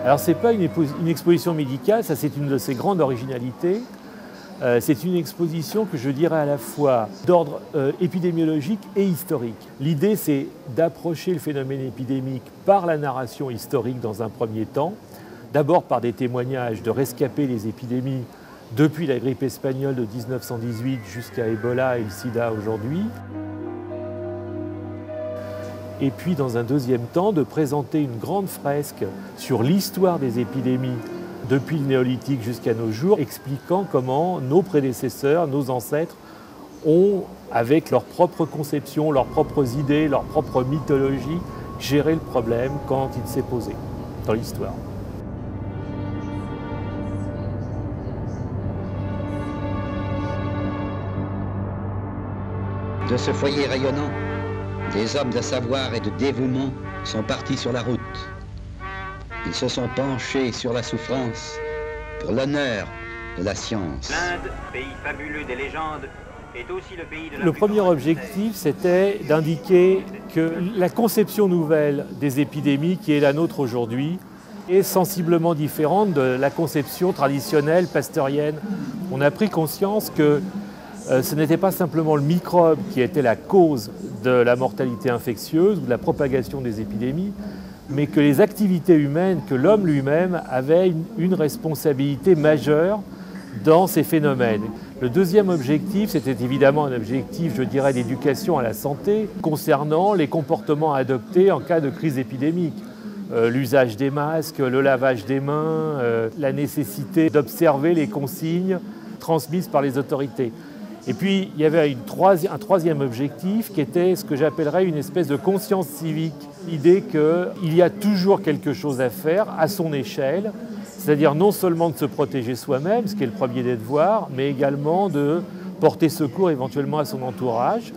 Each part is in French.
Alors ce n'est pas une exposition médicale, ça c'est une de ses grandes originalités. C'est une exposition que je dirais à la fois d'ordre épidémiologique et historique. L'idée, c'est d'approcher le phénomène épidémique par la narration historique dans un premier temps, d'abord par des témoignages de rescapés des épidémies depuis la grippe espagnole de 1918 jusqu'à Ebola et le sida aujourd'hui. Et puis, dans un deuxième temps, de présenter une grande fresque sur l'histoire des épidémies depuis le néolithique jusqu'à nos jours, expliquant comment nos prédécesseurs, nos ancêtres, ont, avec leurs propres conceptions, leurs propres idées, leur propre mythologie, géré le problème quand il s'est posé dans l'histoire. De ce foyer rayonnant, des hommes de savoir et de dévouement sont partis sur la route. Ils se sont penchés sur la souffrance pour l'honneur de la science. L'Inde, pays fabuleux des légendes, est aussi le pays de la... Le premier objectif, c'était d'indiquer que la conception nouvelle des épidémies qui est la nôtre aujourd'hui est sensiblement différente de la conception traditionnelle pasteurienne. On a pris conscience que ce n'était pas simplement le microbe qui était la cause de la mortalité infectieuse ou de la propagation des épidémies, mais que les activités humaines, que l'homme lui-même avait une responsabilité majeure dans ces phénomènes. Le deuxième objectif, c'était évidemment un objectif, je dirais, d'éducation à la santé, concernant les comportements adoptés en cas de crise épidémique. L'usage des masques, le lavage des mains, la nécessité d'observer les consignes transmises par les autorités. Et puis, il y avait un troisième objectif qui était ce que j'appellerais une espèce de conscience civique. L'idée qu'il y a toujours quelque chose à faire à son échelle, c'est-à-dire non seulement de se protéger soi-même, ce qui est le premier des devoirs, mais également de porter secours éventuellement à son entourage.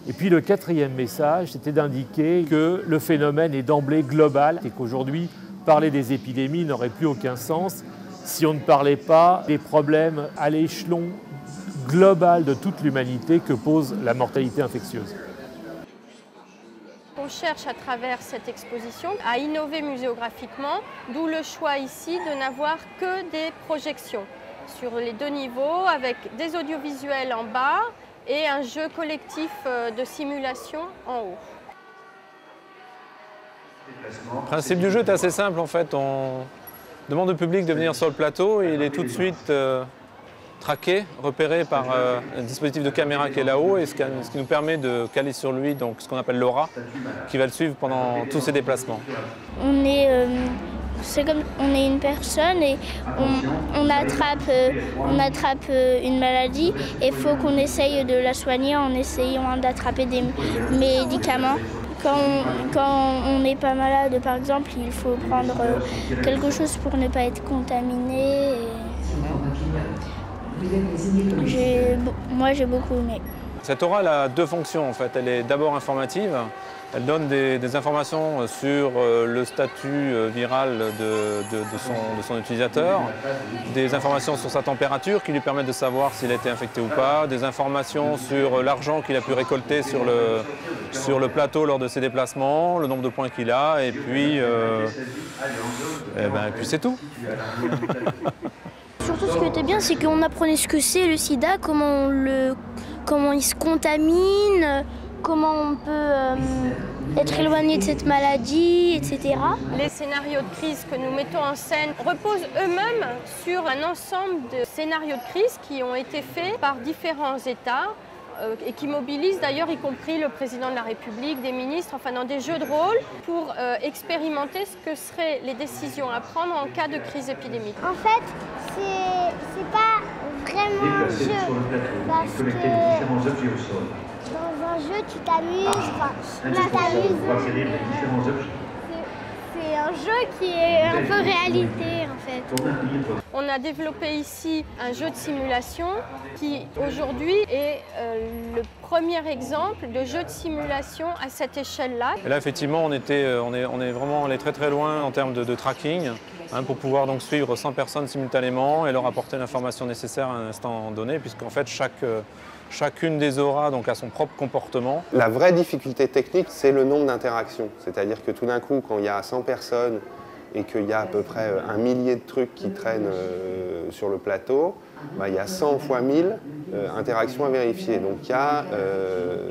Et puis le quatrième message, c'était d'indiquer que le phénomène est d'emblée global et qu'aujourd'hui, parler des épidémies n'aurait plus aucun sens si on ne parlait pas des problèmes à l'échelon global de toute l'humanité que pose la mortalité infectieuse. On cherche à travers cette exposition à innover muséographiquement, d'où le choix ici de n'avoir que des projections sur les deux niveaux avec des audiovisuels en bas et un jeu collectif de simulation en haut. Le principe du jeu est assez simple en fait. On demande au public de venir sur le plateau et il est tout de suite traqué, repéré par un dispositif de caméra qui est là-haut et ce qui nous permet de caler sur lui donc, ce qu'on appelle l'aura qui va le suivre pendant tous ses déplacements. C'est comme on est une personne et on attrape une maladie et il faut qu'on essaye de la soigner en essayant d'attraper des médicaments. Quand on n'est pas malade, par exemple, il faut prendre quelque chose pour ne pas être contaminé. Moi, j'ai beaucoup aimé. Cette aura elle a deux fonctions en fait. Elle est d'abord informative. Elle donne des informations sur le statut viral de son utilisateur, des informations sur sa température qui lui permettent de savoir s'il a été infecté ou pas, des informations sur l'argent qu'il a pu récolter sur le plateau lors de ses déplacements, le nombre de points qu'il a, et puis c'est tout. Surtout ce qui était bien, c'est qu'on apprenait ce que c'est le sida, comment il se contamine, comment on peut être éloigné de cette maladie, etc. Les scénarios de crise que nous mettons en scène reposent eux-mêmes sur un ensemble de scénarios de crise qui ont été faits par différents États et qui mobilisent d'ailleurs y compris le président de la République, des ministres, enfin dans des jeux de rôle pour expérimenter ce que seraient les décisions à prendre en cas de crise épidémique. En fait, c'est pas vraiment un jeu parce que dans un jeu tu t'amuses, c'est un jeu qui est un peu réalité en fait. On a développé ici un jeu de simulation qui aujourd'hui est le premier exemple de jeu de simulation à cette échelle-là. Et là effectivement on est vraiment allé très très loin en termes de tracking pour pouvoir donc suivre 100 personnes simultanément et leur apporter l'information nécessaire à un instant donné puisqu'en fait chacune des auras donc, a son propre comportement. La vraie difficulté technique, c'est le nombre d'interactions. C'est-à-dire que tout d'un coup, quand il y a 100 personnes et qu'il y a à peu près 1 millier de trucs qui traînent sur le plateau, il y a 100 fois 1000 interactions à vérifier. Donc il y a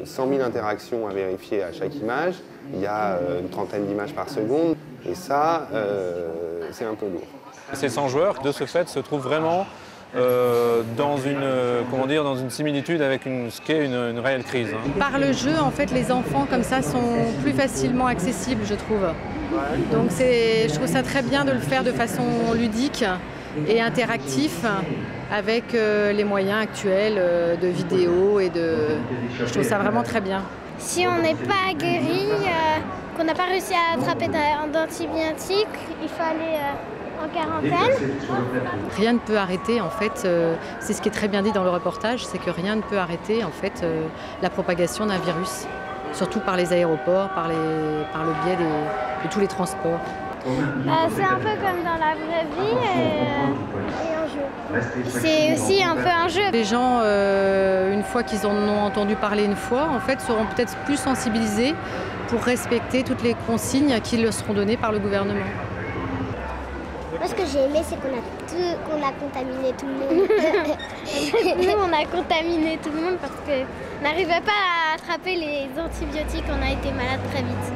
100 000 interactions à vérifier à chaque image, il y a une trentaine d'images par seconde, et ça, c'est un peu lourd. Ces 100 joueurs, de ce fait, se trouvent vraiment dans une similitude avec ce qu'est une réelle crise. Par le jeu, en fait, les enfants comme ça sont plus facilement accessibles, je trouve. Donc je trouve ça très bien de le faire de façon ludique et interactif avec les moyens actuels de vidéo je trouve ça vraiment très bien. Si on n'est pas guéri, qu'on n'a pas réussi à attraper d'antibiotiques, il faut aller en quarantaine. Rien ne peut arrêter, en fait, c'est ce qui est très bien dit dans le reportage, c'est que rien ne peut arrêter en fait, la propagation d'un virus, surtout par les aéroports, par le biais de tous les transports. C'est un peu comme dans la vraie vie et un jeu. C'est aussi un peu un jeu. Les gens, une fois qu'ils en ont entendu parler une fois, en fait, seront peut-être plus sensibilisés pour respecter toutes les consignes qui leur seront données par le gouvernement. Moi, ce que j'ai aimé, c'est qu'on a contaminé tout le monde. Nous, on a contaminé tout le monde parce qu'on n'arrivait pas à attraper les antibiotiques. On a été malade très vite.